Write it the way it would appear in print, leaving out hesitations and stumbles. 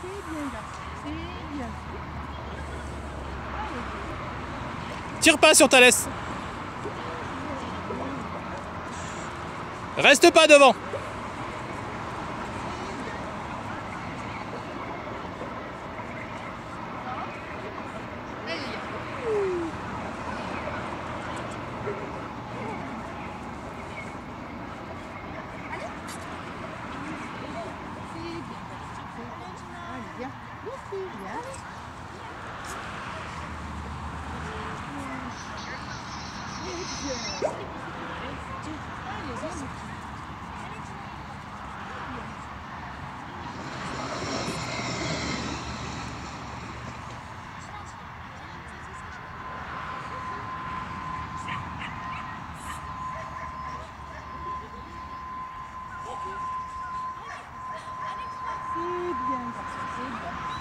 c'est bien, garçon. C'est bien. Tire pas sur Thalès. Reste pas devant. Viens. Ici, viens. C'est bien, garçon, c'est bien.